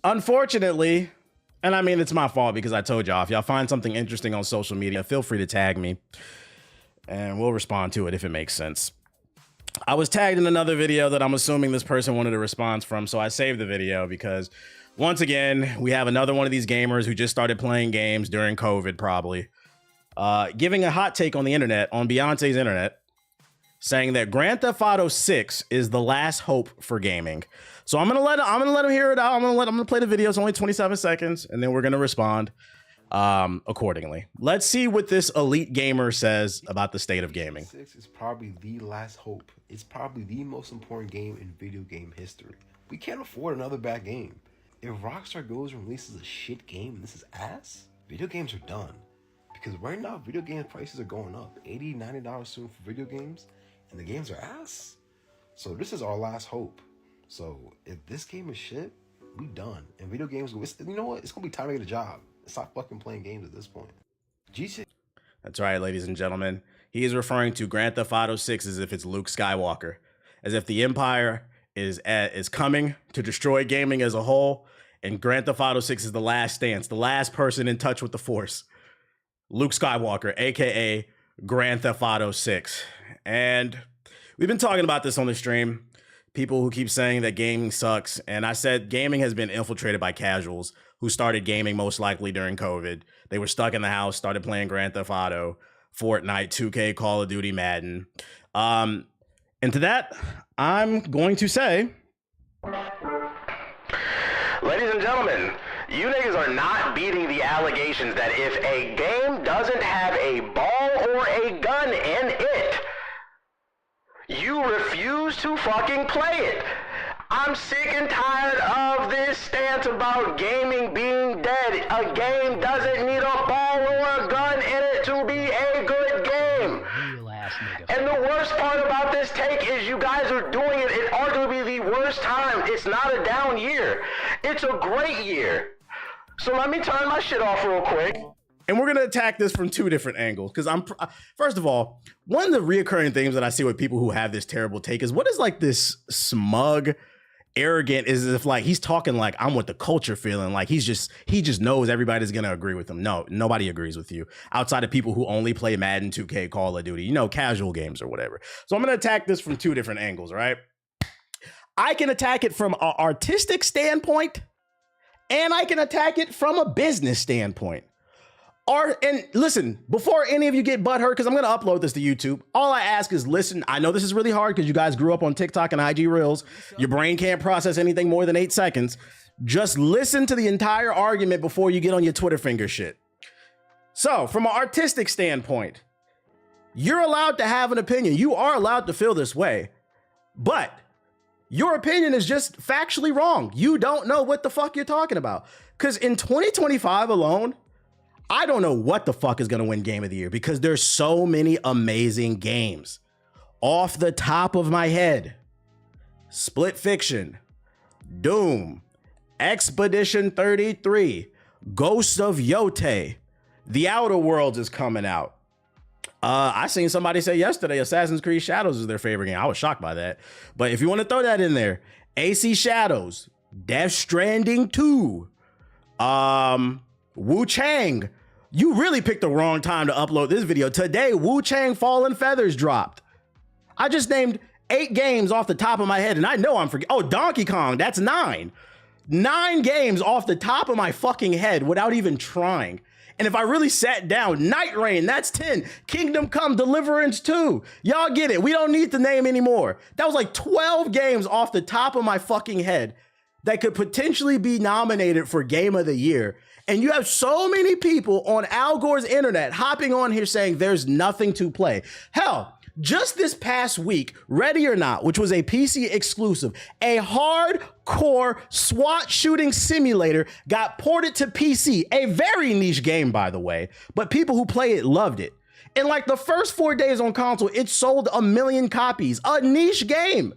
Unfortunately, and I mean, it's my fault because I told y'all, if y'all find something interesting on social media, feel free to tag me and we'll respond to it if it makes sense. I was tagged in another video that I'm assuming this person wanted a response from, so I saved the video because once again, we have another one of these gamers who just started playing games during COVID, probably, giving a hot take on the internet, on Beyonce's internet, saying that Grand Theft Auto 6 is the last hope for gaming. So I'm gonna let him hear it out. I'm gonna play the video. It's only 27 seconds, and then we're gonna respond accordingly. Let's see what this elite gamer says about the state of gaming. 6 is probably the last hope. It's probably the most important game in video game history. We can't afford another bad game. If Rockstar goes and releases a shit game and this is ass, video games are done. Because right now, video game prices are going up. $80, $90 soon for video games, and the games are ass. So this is our last hope. So if this game is shit, we done. And video games, you know what? It's gonna be time to get a job. Stop fucking playing games at this point. GTA. That's right, ladies and gentlemen. He is referring to Grand Theft Auto 6 as if it's Luke Skywalker, as if the Empire is coming to destroy gaming as a whole, and Grand Theft Auto 6 is the last stance, the last person in touch with the Force. Luke Skywalker, aka Grand Theft Auto 6. And we've been talking about this on the stream. People who keep saying that gaming sucks. And I said gaming has been infiltrated by casuals who started gaming most likely during COVID. They were stuck in the house, started playing Grand Theft Auto, Fortnite, 2K, Call of Duty, Madden. And to that, I'm going to say, ladies and gentlemen, you niggas are not beating the allegations that if a game doesn't have a ball or a gun in it, you refuse to fucking play it. I'm sick and tired of this stance about gaming being dead. A game doesn't need a ball or a gun in it to be a good game. And the worst part about this take is you guys are doing it at arguably the worst time. It's not a down year. It's a great year. So let me turn my shit off real quick. And we're going to attack this from two different angles. Because first of all, one of the reoccurring things that I see with people who have this terrible take is what is like this smug, arrogant, is as if like he's talking like I'm with the culture feeling like he just knows everybody's going to agree with him. No, nobody agrees with you outside of people who only play Madden, 2K, Call of Duty, you know, casual games or whatever. So I'm going to attack this from two different angles, right? I can attack it from an artistic standpoint and I can attack it from a business standpoint. And listen, before any of you get butthurt, because I'm going to upload this to YouTube, all I ask is listen. I know this is really hard because you guys grew up on TikTok and IG Reels. Your brain can't process anything more than 8 seconds. Just listen to the entire argument before you get on your Twitter finger shit. So from an artistic standpoint, you're allowed to have an opinion. You are allowed to feel this way, but your opinion is just factually wrong. You don't know what the fuck you're talking about. Because in 2025 alone, I don't know what the fuck is going to win Game of the Year because there's so many amazing games. Off the top of my head, Split Fiction, Doom, Expedition 33, Ghost of Yote, The Outer Worlds is coming out. I seen somebody say yesterday Assassin's Creed Shadows is their favorite game. I was shocked by that. But if you want to throw that in there, AC Shadows, Death Stranding 2, Wu Chang. You really picked the wrong time to upload this video. Today, Wu Chang Fallen Feathers dropped. I just named 8 games off the top of my head, and I know I'm forgetting. Oh, Donkey Kong, that's 9. 9 games off the top of my fucking head without even trying. And if I really sat down, Night Rain, that's 10. Kingdom Come, Deliverance 2. Y'all get it. We don't need to name anymore. That was like 12 games off the top of my fucking head that could potentially be nominated for Game of the Year. And you have so many people on Al Gore's internet hopping on here saying there's nothing to play. Hell, just this past week, Ready or Not, which was a PC exclusive, a hardcore SWAT shooting simulator got ported to PC. A very niche game, by the way, but people who play it loved it. In like the first 4 days on console, it sold 1 million copies. A niche game.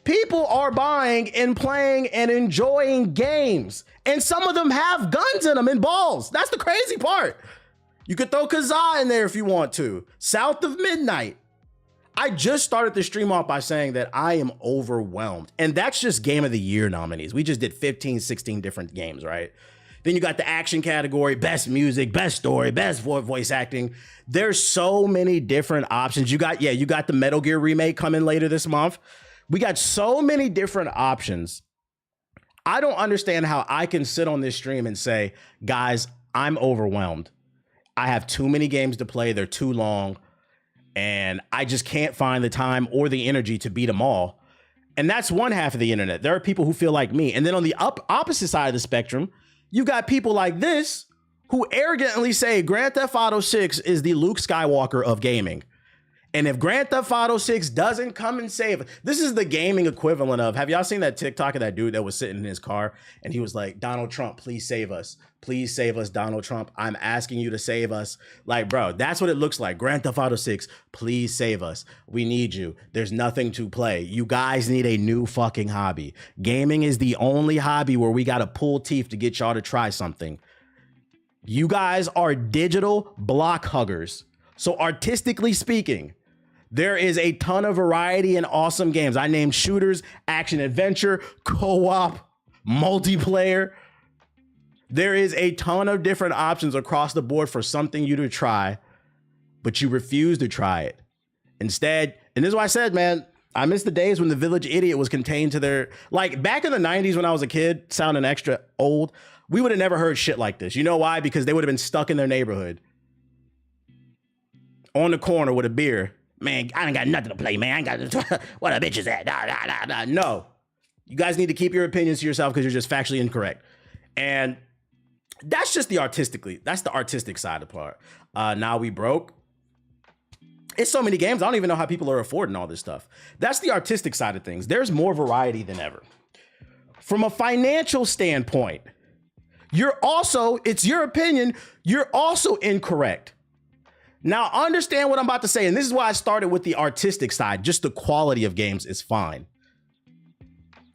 People are buying and playing and enjoying games. And some of them have guns in them and balls. That's the crazy part. You could throw Kazaa in there if you want to. South of Midnight. I just started the stream off by saying that I am overwhelmed. And that's just Game of the Year nominees. We just did 15, 16 different games, right? Then you got the action category, best music, best story, best voice acting. There's so many different options. You got the Metal Gear remake coming later this month. We got so many different options. I don't understand how I can sit on this stream and say, guys, I'm overwhelmed. I have too many games to play. They're too long. And I just can't find the time or the energy to beat them all. And that's one half of the internet. There are people who feel like me. And then on the opposite side of the spectrum, you got people like this who arrogantly say Grand Theft Auto 6 is the Luke Skywalker of gaming. And if Grand Theft Auto 6 doesn't come and save, this is the gaming equivalent of, have y'all seen that TikTok of that dude that was sitting in his car and he was like, Donald Trump, please save us. Please save us, Donald Trump. I'm asking you to save us. Like, bro, that's what it looks like. Grand Theft Auto 6, please save us. We need you. There's nothing to play. You guys need a new fucking hobby. Gaming is the only hobby where we got to pull teeth to get y'all to try something. You guys are digital block huggers. So artistically speaking, there is a ton of variety and awesome games. I named shooters, action adventure, co-op, multiplayer. There is a ton of different options across the board for something you to try, but you refuse to try it. Instead, and this is why I said, man, I miss the days when the Village Idiot was contained to their, like back in the 90s when I was a kid, sounding extra old, we would have never heard shit like this. You know why? Because they would have been stuck in their neighborhood on the corner with a beer. Man, I ain't got nothing to play, man. I ain't got what a bitch is that? Nah. No, you guys need to keep your opinions to yourself because you're just factually incorrect. And that's just that's the artistic side of the part. Now We Broke. It's so many games. I don't even know how people are affording all this stuff. That's the artistic side of things. There's more variety than ever. From a financial standpoint, it's your opinion. You're also incorrect. Now, understand what I'm about to say, and this is why I started with the artistic side. Just the quality of games is fine.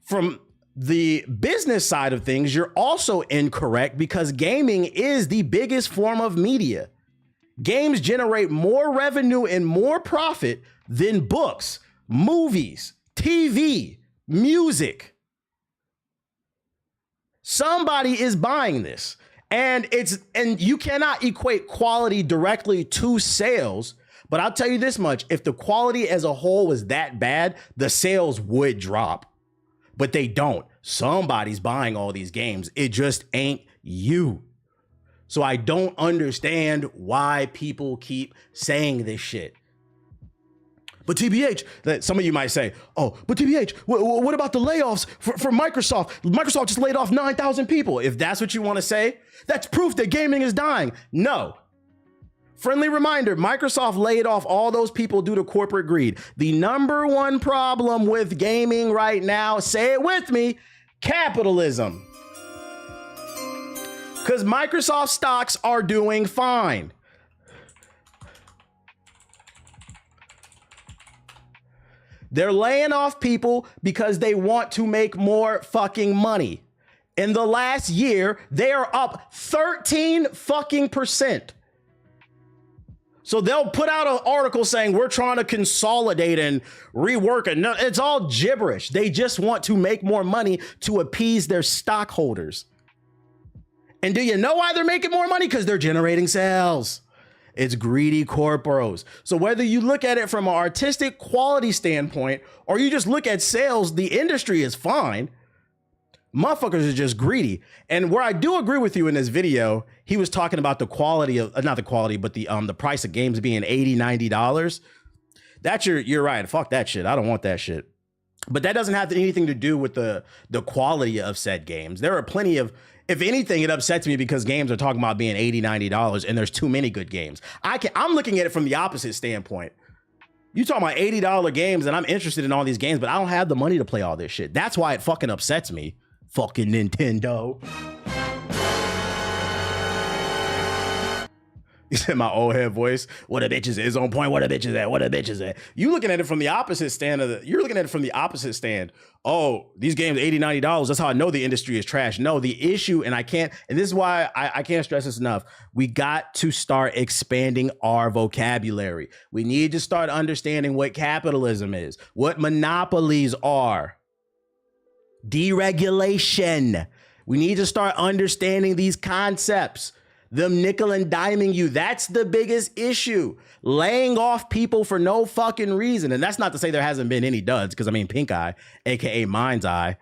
From the business side of things, you're also incorrect because gaming is the biggest form of media. Games generate more revenue and more profit than books, movies, TV, music. Somebody is buying this. And you cannot equate quality directly to sales, but I'll tell you this much, if the quality as a whole was that bad, the sales would drop, but they don't. Somebody's buying all these games. It just ain't you. So I don't understand why people keep saying this shit. But TBH, that some of you might say, oh, but TBH, what about the layoffs for Microsoft? Microsoft just laid off 9,000 people. If that's what you want to say, that's proof that gaming is dying. No. Friendly reminder, Microsoft laid off all those people due to corporate greed. The number one problem with gaming right now, say it with me, capitalism. Because Microsoft stocks are doing fine. They're laying off people because they want to make more fucking money. In the last year, they are up 13%. So they'll put out an article saying we're trying to consolidate and rework it. No, it's all gibberish. They just want to make more money to appease their stockholders. And do you know why they're making more money? Because they're generating sales. It's greedy corporos. So whether you look at it from an artistic quality standpoint or you just look at sales, the industry is fine. Motherfuckers are just greedy. And where I do agree with you in this video, he was talking about the quality of, not the quality, but the price of games being $80, $90. That's you're right. Fuck that shit. I don't want that shit. But that doesn't have anything to do with the quality of said games. There are plenty of, if anything, it upsets me because games are talking about being $80, $90 and there's too many good games. I'm looking at it from the opposite standpoint. You talking about $80 games and I'm interested in all these games, but I don't have the money to play all this shit. That's why it fucking upsets me. Fucking Nintendo. You said my old head voice. What a bitches is on point. What a bitches at. What a bitches at. You looking at it from the opposite stand you're looking at it from the opposite stand. Oh, these games $80, $90. That's how I know the industry is trash. No, the issue, and this is why I can't stress this enough. We got to start expanding our vocabulary. We need to start understanding what capitalism is, what monopolies are, deregulation. We need to start understanding these concepts. Them nickel and diming you. That's the biggest issue. Laying off people for no fucking reason. And that's not to say there hasn't been any duds, because I mean, Pink Eye, aka Mind's Eye,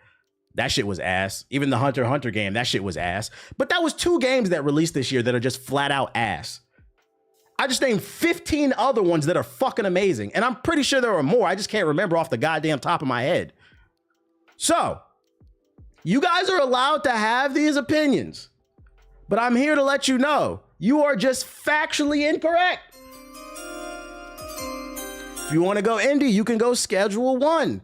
that shit was ass. Even the Hunter x Hunter game, that shit was ass. But that was 2 games that released this year that are just flat out ass. I just named 15 other ones that are fucking amazing. And I'm pretty sure there are more. I just can't remember off the goddamn top of my head. So, you guys are allowed to have these opinions. But I'm here to let you know, you are just factually incorrect. If you want to go indie, you can go Schedule 1.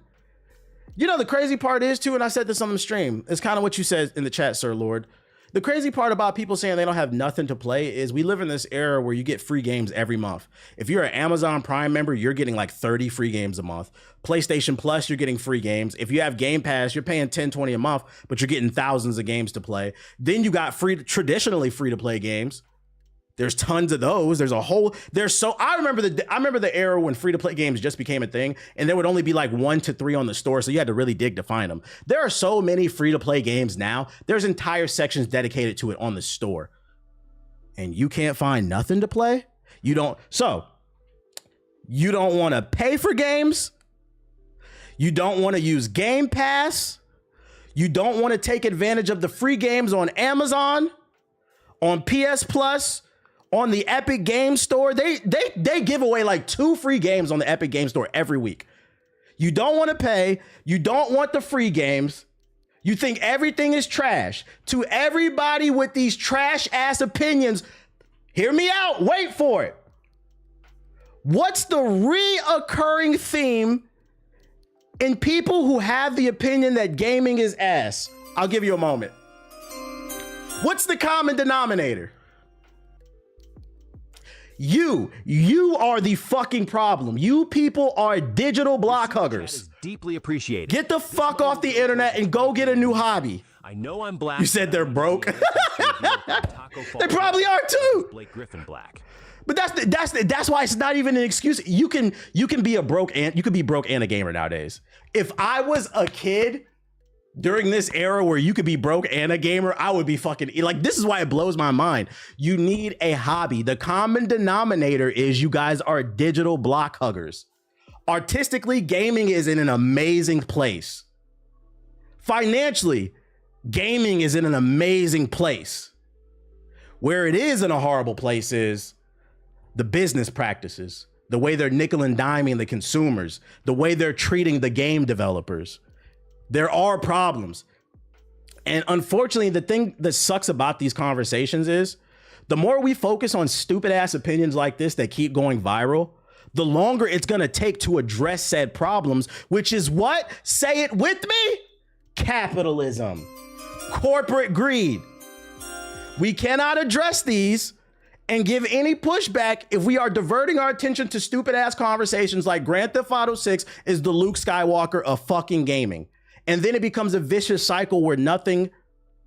You know, the crazy part is too, and I said this on the stream, it's kind of what you said in the chat, Sir Lord. The crazy part about people saying they don't have nothing to play is we live in this era where you get free games every month. If you're an Amazon Prime member, you're getting like 30 free games a month. PlayStation Plus, you're getting free games. If you have Game Pass, you're paying 10, 20 a month, but you're getting thousands of games to play. Then you got traditionally free to play games. There's tons of those. I remember the era when free to play games just became a thing, and there would only be like 1 to 3 on the store, so you had to really dig to find them. There are so many free to play games now. There's entire sections dedicated to it on the store, and you can't find nothing to play. You don't want to pay for games. You don't want to use Game Pass. You don't want to take advantage of the free games on Amazon, on PS Plus, on the Epic Game Store. They give away like 2 free games on the Epic Game Store every week. You don't want to pay. You don't want the free games. You think everything is trash. To everybody with these trash ass opinions, hear me out. Wait for it. What's the reoccurring theme in people who have the opinion that gaming is ass? I'll give you a moment. What's the common denominator? You are the fucking problem. You people are digital block huggers. Deeply appreciated. Get the fuck off the internet and go get a new hobby. I know I'm black. You said they're broke. They probably are too. Blake Griffin black. But that's why it's not even an excuse. You can be broke and a gamer nowadays. If I was a kid during this era where you could be broke and a gamer, I would be fucking like, this is why it blows my mind. You need a hobby. The common denominator is you guys are digital block huggers. Artistically, gaming is in an amazing place. Financially, gaming is in an amazing place. Where it is in a horrible place is the business practices, the way they're nickel and diming the consumers, the way they're treating the game developers. There are problems. And unfortunately, the thing that sucks about these conversations is the more we focus on stupid ass opinions like this that keep going viral, the longer it's going to take to address said problems, which is what? Say it with me. Capitalism, corporate greed. We cannot address these and give any pushback if we are diverting our attention to stupid ass conversations like Grand Theft Auto 6 is the Luke Skywalker of fucking gaming. And then it becomes a vicious cycle where nothing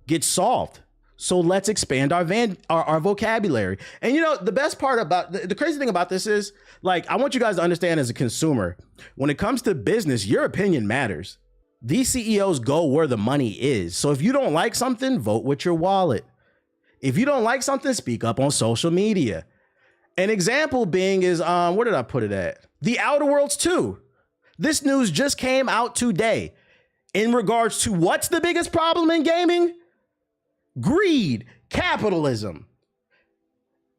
gets solved. So let's expand our vocabulary. And you know, the best part about the crazy thing about this is, like, I want you guys to understand as a consumer, when it comes to business, your opinion matters. These CEOs go where the money is. So if you don't like something, vote with your wallet. If you don't like something, speak up on social media. An example being is, where did I put it at? The Outer Worlds 2. This news just came out today in regards to what's the biggest problem in gaming? Greed, capitalism.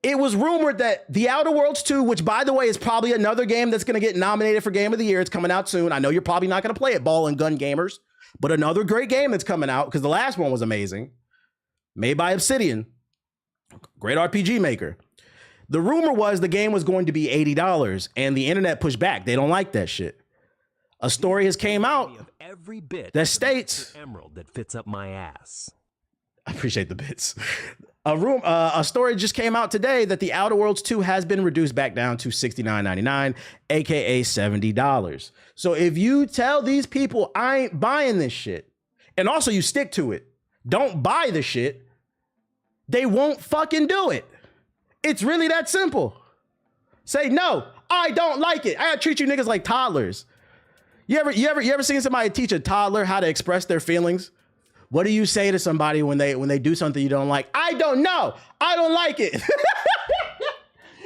It was rumored that The Outer Worlds 2, which by the way is probably another game that's going to get nominated for Game of the Year. It's coming out soon. I know you're probably not going to play it, ball and gun gamers, but another great game that's coming out because the last one was amazing. Made by Obsidian, great RPG maker. The rumor was the game was going to be $80 and the internet pushed back. They don't like that shit. A story has came out every bit that states emerald that fits up my ass. I appreciate the bits. A story just came out today that the Outer Worlds 2 has been reduced back down to $69.99, aka $70. So if you tell these people I ain't buying this shit, and also you stick to it, don't buy the shit, they won't fucking do it. It's really that simple. Say no, I don't like it. I gotta treat you niggas like toddlers. You ever seen somebody teach a toddler how to express their feelings? What do you say to somebody when they do something you don't like? I don't know. I don't like it.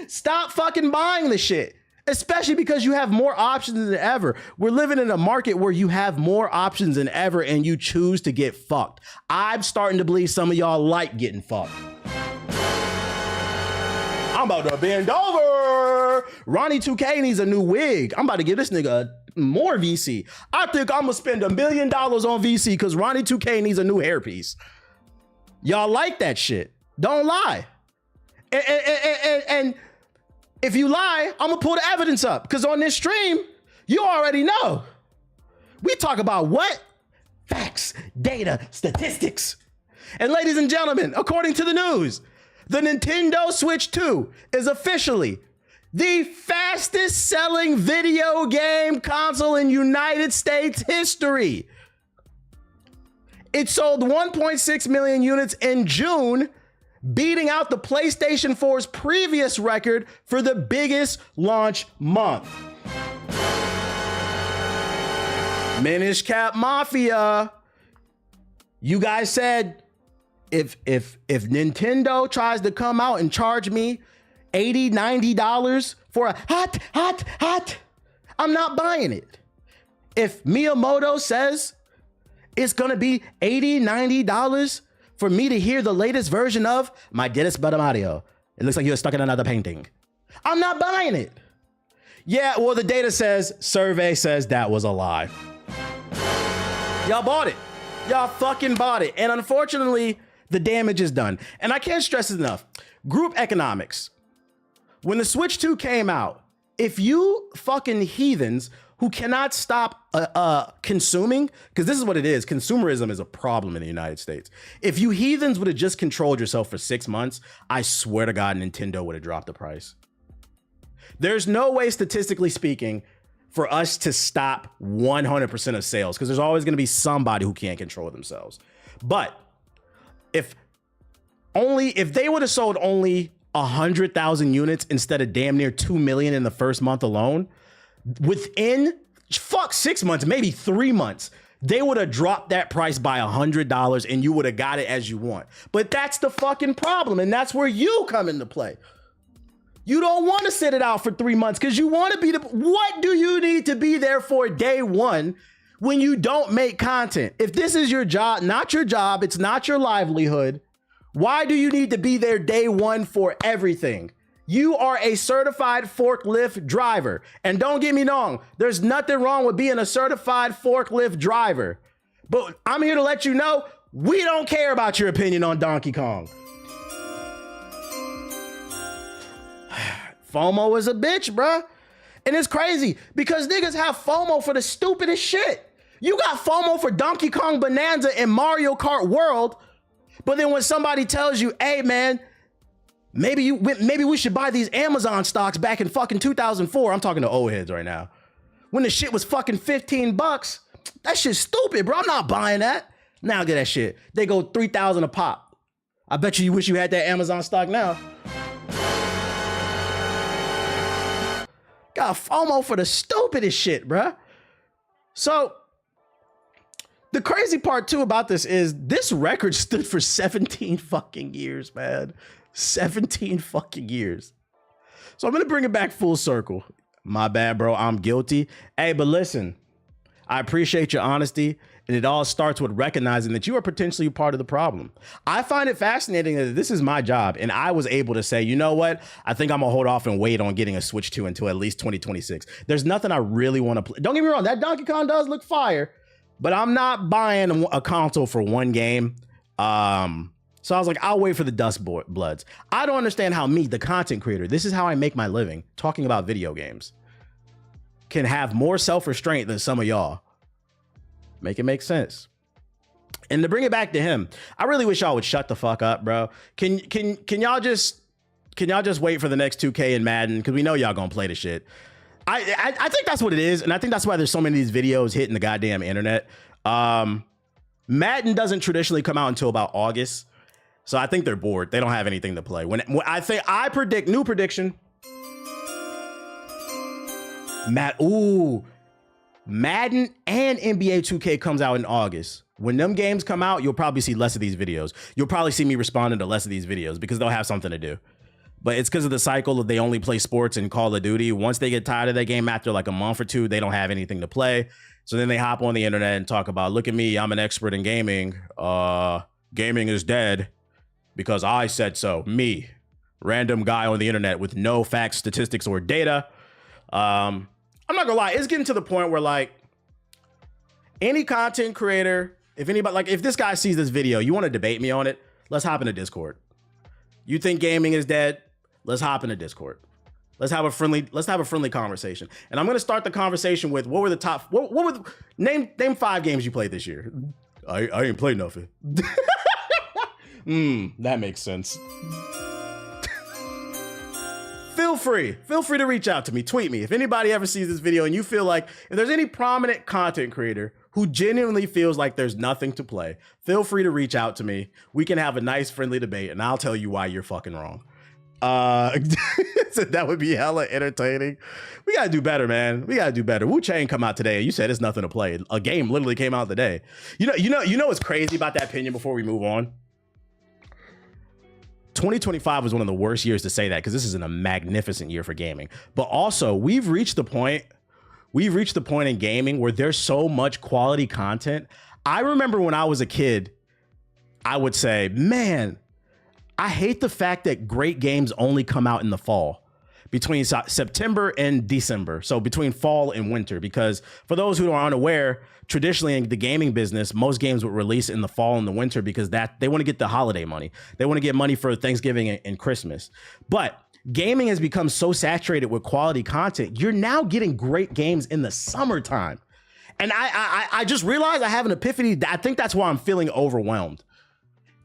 Stop fucking buying the shit. Especially because you have more options than ever. We're living in a market where you have more options than ever and you choose to get fucked. I'm starting to believe some of y'all like getting fucked. I'm about to bend over. Ronnie 2K needs a new wig. I'm about to give this nigga more VC. I think I'm gonna spend $1 million on VC because Ronnie 2K needs a new hairpiece. Y'all like that shit. Don't lie. And if you lie, I'm gonna pull the evidence up because on this stream, you already know. We talk about what? Facts, data, statistics. And ladies and gentlemen, according to the news, the Nintendo Switch 2 is officially the fastest selling video game console in United States history. It sold 1.6 million units in June, beating out the PlayStation 4's previous record for the biggest launch month. Minish Cap Mafia, you guys said if Nintendo tries to come out and charge me $80, $90 for a hot, I'm not buying it. If Miyamoto says it's gonna be $80, $90 for me to hear the latest version of My Dearest Brother Mario, it looks like you're stuck in another painting, I'm not buying it. Yeah, well, the data says, survey says that was a lie. Y'all bought it. Y'all fucking bought it. And unfortunately, the damage is done. And I can't stress it enough. Group economics. When the Switch 2 came out, if you fucking heathens who cannot stop consuming, because this is what it is, consumerism is a problem in the United States. If you heathens would have just controlled yourself for 6 months, I swear to God, Nintendo would have dropped the price. There's no way, statistically speaking, for us to stop 100% of sales, because there's always going to be somebody who can't control themselves. But if they would have sold only 100,000 units instead of damn near 2 million in the first month alone, within 6 months, maybe 3 months, they would have dropped that price by $100 and you would have got it as you want. But that's the fucking problem, and that's where you come into play. You don't want to sit it out for 3 months because you want to be what do you need to be there for day one when you don't make content? If this is your job, not your job, it's not your livelihood, why do you need to be there day one for everything? You are a certified forklift driver. And don't get me wrong, there's nothing wrong with being a certified forklift driver. But I'm here to let you know, we don't care about your opinion on Donkey Kong. FOMO is a bitch, bruh. And it's crazy because niggas have FOMO for the stupidest shit. You got FOMO for Donkey Kong Bonanza and Mario Kart World, but then when somebody tells you, hey man, maybe we should buy these Amazon stocks back in fucking 2004. I'm talking to old heads right now. When the shit was fucking $15, that shit's stupid, bro. I'm not buying that. Now get that shit. They go 3,000 a pop. I bet you wish you had that Amazon stock now. Got FOMO for the stupidest shit, bruh. So the crazy part too about this is this record stood for 17 fucking years, man. 17 fucking years. So I'm gonna bring it back full circle. My bad, bro. I'm guilty. Hey, but listen, I appreciate your honesty. And it all starts with recognizing that you are potentially part of the problem. I find it fascinating that this is my job. And I was able to say, you know what? I think I'm gonna hold off and wait on getting a Switch 2 until at least 2026. There's nothing I really want to play. Don't get me wrong, that Donkey Kong does look fire, but I'm not buying a console for one game. So I was like, I'll wait for the Dust Bloods. I don't understand how me, the content creator, this is how I make my living, talking about video games, can have more self-restraint than some of y'all. Make it make sense. And to bring it back to him, I really wish y'all would shut the fuck up, bro. Can y'all just wait for the next 2K and Madden? Because we know y'all gonna play the shit. I think that's what it is, and I think that's why there's so many of these videos hitting the goddamn internet. Madden doesn't traditionally come out until about August, so I think they're bored. They don't have anything to play. When I predict new prediction, Madden and NBA 2K comes out in August. When them games come out, you'll probably see less of these videos. You'll probably see me responding to less of these videos because they'll have something to do. But it's because of the cycle of they only play sports and Call of Duty. Once they get tired of that game after like a month or two, they don't have anything to play. So then they hop on the internet and talk about, look at me, I'm an expert in gaming. Gaming is dead because I said so. Me, random guy on the internet with no facts, statistics, or data. I'm not gonna lie, it's getting to the point where like any content creator, if anybody, like if this guy sees this video, you want to debate me on it, let's hop into Discord. You think gaming is dead? Let's hop into Discord. Let's have a friendly conversation. And I'm gonna start the conversation with what were the top, name 5 games you played this year. I ain't played nothing. That makes sense. Feel free to reach out to me, tweet me. If anybody ever sees this video and you feel like, if there's any prominent content creator who genuinely feels like there's nothing to play, feel free to reach out to me. We can have a nice friendly debate and I'll tell you why you're fucking wrong. So that would be hella entertaining. We gotta do better, man. We gotta do better. Wu-Chang come out today and you said it's nothing to play. A game literally came out today. You know what's crazy about that opinion before we move on? 2025 was one of the worst years to say that because this is a magnificent year for gaming. But also, we've reached the point in gaming where there's so much quality content. I remember when I was a kid, I would say, man, I hate the fact that great games only come out in the fall, between September and December. So between fall and winter, because for those who are unaware, traditionally in the gaming business, most games would release in the fall and the winter because they want to get the holiday money. They want to get money for Thanksgiving and Christmas. But gaming has become so saturated with quality content. You're now getting great games in the summertime. And I just realized I have an epiphany. I think that's why I'm feeling overwhelmed.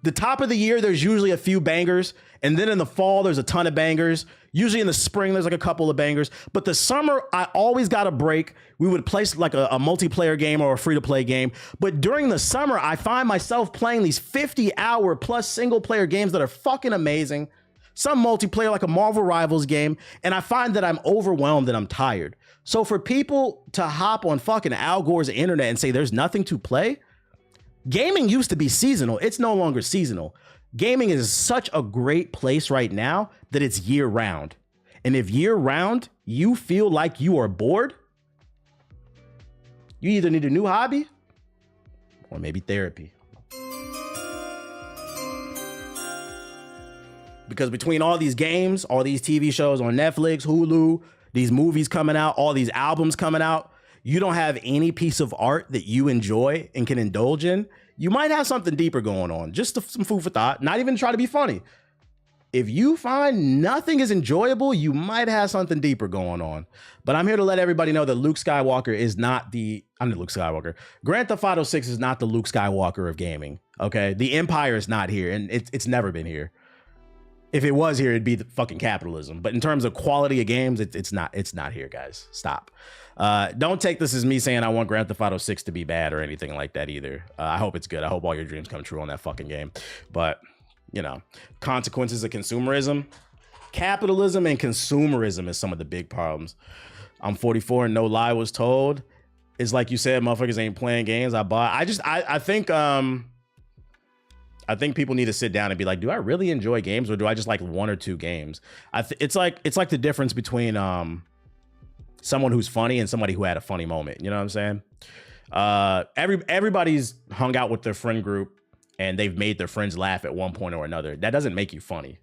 The top of the year, there's usually a few bangers. And then in the fall, there's a ton of bangers. Usually in the spring, there's like a couple of bangers. But the summer, I always got a break. We would play like a multiplayer game or a free-to-play game. But during the summer, I find myself playing these 50-hour plus single-player games that are fucking amazing. Some multiplayer like a Marvel Rivals game. And I find that I'm overwhelmed and I'm tired. So for people to hop on fucking Al Gore's internet and say there's nothing to play, gaming used to be seasonal. It's no longer seasonal. Gaming is such a great place right now that it's year round. And if year round you feel like you are bored, you either need a new hobby or maybe therapy. Because between all these games, all these TV shows on Netflix, Hulu, these movies coming out, all these albums coming out, you don't have any piece of art that you enjoy and can indulge in, you might have something deeper going on. Just some food for thought, not even try to be funny. If you find nothing is enjoyable, you might have something deeper going on. But I'm here to let everybody know that Luke Skywalker is not Luke Skywalker. Grand Theft Auto 6 is not the Luke Skywalker of gaming, okay? The Empire is not here, and it's never been here. If it was here, it'd be the fucking capitalism. But in terms of quality of games, it's not here, guys. Stop. Don't take this as me saying I want Grand Theft Auto 6 to be bad or anything like that either. I hope it's good. I hope all your dreams come true on that fucking game. But, you know, consequences of consumerism. Capitalism and consumerism is some of the big problems. I'm 44 and no lie was told. It's like you said, motherfuckers ain't playing games. I think people need to sit down and be like, do I really enjoy games or do I just like one or two games? It's like the difference between someone who's funny and somebody who had a funny moment. You know what I'm saying? Everybody's hung out with their friend group and they've made their friends laugh at one point or another. That doesn't make you funny.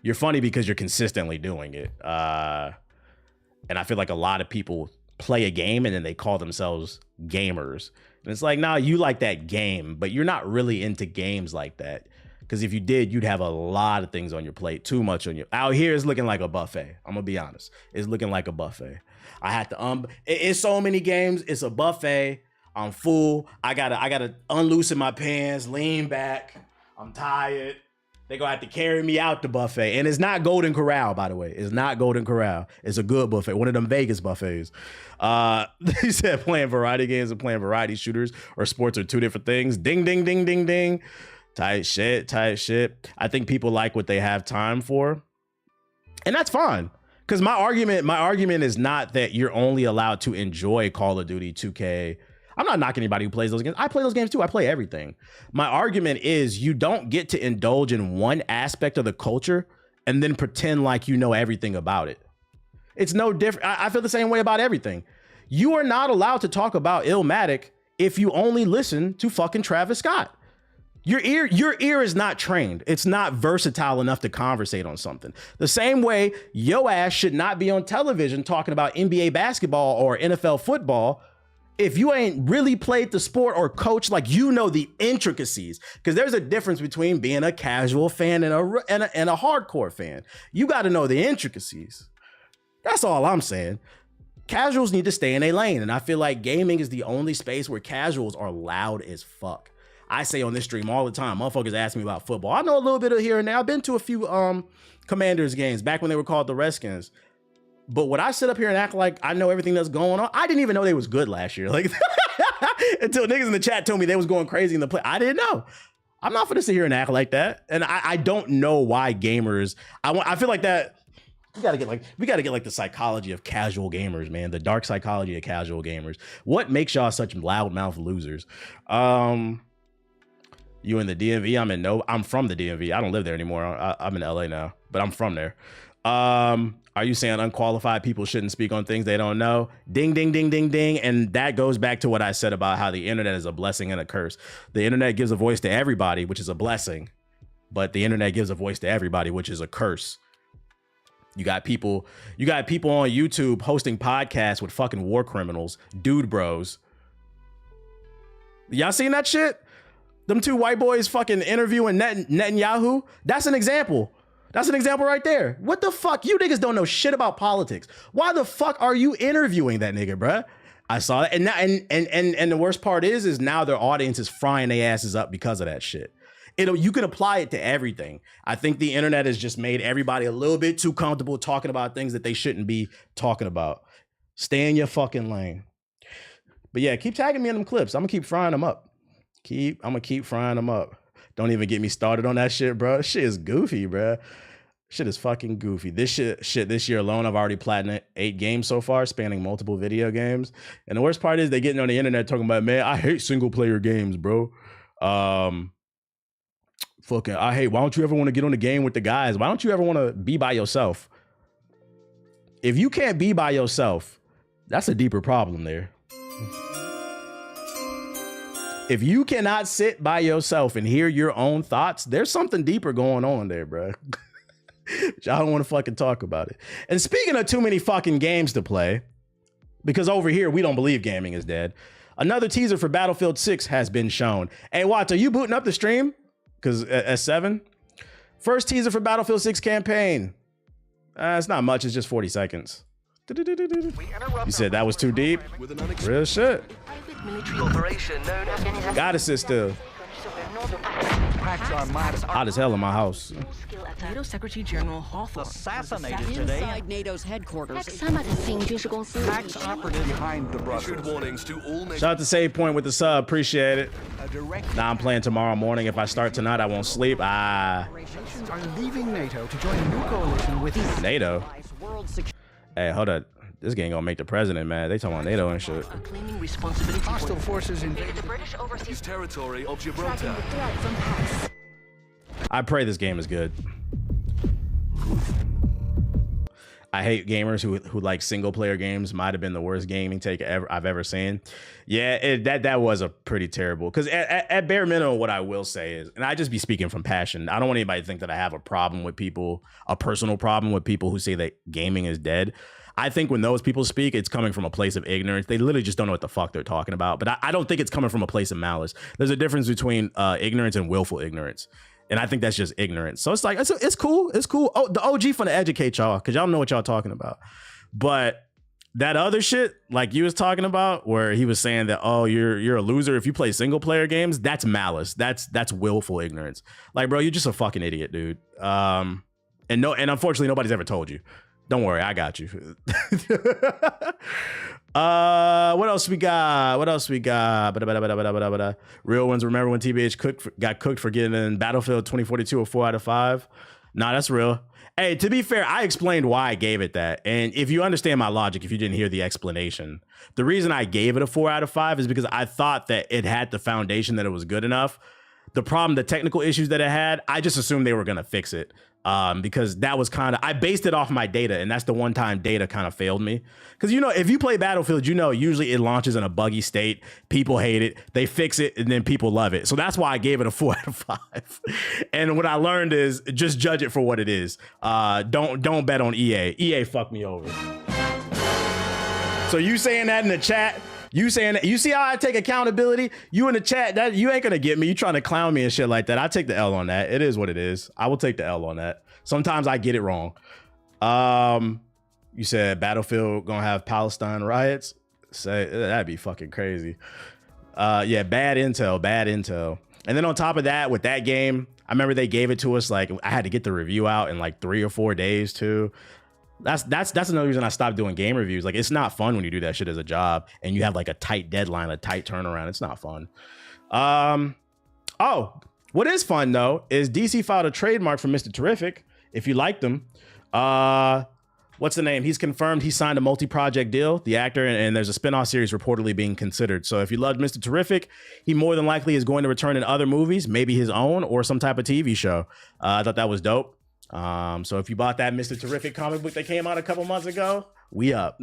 You're funny because you're consistently doing it. And I feel like a lot of people play a game and then they call themselves gamers. And it's like, nah, you like that game, but you're not really into games like that. Because if you did, you'd have a lot of things on your plate. Too much on your... Out here, it's looking like a buffet. I'm going to be honest. It's looking like a buffet. I had to... It's so many games. It's a buffet. I'm full. I gotta unloosen my pants, lean back. I'm tired. They gonna have to carry me out the buffet. And it's not Golden Corral, by the way. It's not Golden Corral. It's a good buffet, one of them Vegas buffets. He said playing variety games and playing variety shooters or sports are two different things. Ding, ding, ding, ding, ding. Tight shit. I think people like what they have time for. And that's fine. Because my argument is not that you're only allowed to enjoy Call of Duty 2K. I'm not knocking anybody who plays those games. I play those games too. I play everything. My argument is you don't get to indulge in one aspect of the culture and then pretend like you know everything about it. It's no different. I feel the same way about everything. You are not allowed to talk about Illmatic if you only listen to fucking Travis Scott. Your ear is not trained. It's not versatile enough to conversate on something. The same way your ass should not be on television talking about NBA basketball or NFL football if you ain't really played the sport or coach, like you know the intricacies. Because there's a difference between being a casual fan and a hardcore fan. You got to know the intricacies. That's all I'm saying. Casuals need to stay in a lane, and I feel like gaming is the only space where casuals are loud as fuck. I say on this stream all the time, motherfuckers ask me about football. I know a little bit of here and there. I've been to a few Commanders games back when they were called the Redskins. But would I sit up here and act like I know everything that's going on? I didn't even know they was good last year. Like until niggas in the chat told me they was going crazy in the play. I didn't know. I'm not gonna sit here and act like that. And I don't know why gamers. I feel like that. We gotta get like the psychology of casual gamers, man. The dark psychology of casual gamers. What makes y'all such loudmouth losers? You in the DMV? I'm from the DMV. I don't live there anymore. I'm in LA now, but I'm from there. Are you saying unqualified people shouldn't speak on things they don't know? Ding, ding, ding, ding, ding. And that goes back to what I said about how the internet is a blessing and a curse. The internet gives a voice to everybody, which is a blessing, but the internet gives a voice to everybody, which is a curse. You got people on YouTube hosting podcasts with fucking war criminals, dude bros. Y'all seen that shit? Them two white boys fucking interviewing Netanyahu? That's an example. That's an example right there. What the fuck? You niggas don't know shit about politics. Why the fuck are you interviewing that nigga, bruh? I saw that. And now, and the worst part is now their audience is frying their asses up because of that shit. You can apply it to everything. I think the internet has just made everybody a little bit too comfortable talking about things that they shouldn't be talking about. Stay in your fucking lane. But yeah, keep tagging me in them clips. I'm gonna keep frying them up. I'm gonna keep frying them up. Don't even get me started on that shit, bro. Shit is goofy, bro. Shit is fucking goofy. This year alone, I've already platinum 8 games so far, spanning multiple video games. And the worst part is they getting on the internet talking about, man, I hate single player games, bro. Fucking, why don't you ever want to get on the game with the guys? Why don't you ever want to be by yourself? If you can't be by yourself, that's a deeper problem there. If you cannot sit by yourself and hear your own thoughts, there's something deeper going on there, bro. I don't want to fucking talk about it. And speaking of too many fucking games to play, because over here we don't believe gaming is dead, another teaser for Battlefield 6 has been shown. Hey, Watts, are you booting up the stream? Because at 7? First teaser for Battlefield 6 campaign. It's not much, it's just 40 seconds. You said that was too deep? Real shit. Got assist still. Hot as hell in my house. NATO Secretary General Hawthorne assassinated today inside NATO's headquarters. Tax operative behind the Brussels. Shout out to Save Point with the sub, appreciate it. Now I'm playing tomorrow morning. If I start tonight, I won't sleep. Are leaving NATO to join a new coalition with NATO. Hey, hold up. This game gonna make the president mad. They talking about NATO and shit. hostile forces invaded The British overseas territory of Gibraltar. I pray this game is good. I hate gamers who like single player games. Might have been the worst gaming take I've ever seen. Yeah, that was a pretty terrible. Because at bare minimum, what I will say is, and I just be speaking from passion. I don't want anybody to think that I have a problem with people, a personal problem with people who say that gaming is dead. I think when those people speak, it's coming from a place of ignorance. They literally just don't know what the fuck they're talking about. But I don't think it's coming from a place of malice. There's a difference between ignorance and willful ignorance. And I think that's just ignorance. So it's like, it's cool. It's cool. Oh, the OG finna educate y'all because y'all know what y'all talking about. But That other shit, like you was talking about, where he was saying that, oh, you're a loser if you play single player games. That's malice. That's willful ignorance. Like, bro, you're just a fucking idiot, dude. And unfortunately, nobody's ever told you. Don't worry, I got you. What else we got? Real ones. Remember when TBH got cooked for getting Battlefield 2042 a 4 out of 5? Nah, that's real. Hey, to be fair, I explained why I gave it that. And if you understand my logic, if you didn't hear the explanation, the reason I gave it a 4 out of 5 is because I thought that it had the foundation that it was good enough. The problem, the technical issues that it had, I just assumed they were going to fix it. Because that was kind of, I based it off my data, and that's the one time data kind of failed me. Because, you know, if you play Battlefield, you know, usually it launches in a buggy state. People hate it. They fix it, and then people love it. So that's why I gave it a 4 out of 5. And what I learned is just judge it for what it is. Don't bet on EA. EA fucked me over. So you saying that in the chat? You saying that? You see how I take accountability? You in the chat, that you ain't gonna get me. You trying to clown me and shit like that. I take the L on that. It is what it is. I will take the L on that. Sometimes I get it wrong. You said Battlefield gonna have Palestine riots. Say that'd be fucking crazy. Yeah, bad intel. And then on top of that, with that game, I remember they gave it to us like I had to get the review out in like 3 or 4 days too. That's another reason I stopped doing game reviews. Like, it's not fun when you do that shit as a job and you have like a tight deadline, a tight turnaround. It's not fun. Oh, what is fun though is DC filed a trademark for Mr. Terrific. If you liked him, what's the name? He's confirmed he signed a multi-project deal, the actor, and there's a spinoff series reportedly being considered. So if you loved Mr. Terrific, he more than likely is going to return in other movies, maybe his own or some type of TV show. I thought that was dope. So if you bought that Mr. Terrific comic book that came out a couple months ago, we up.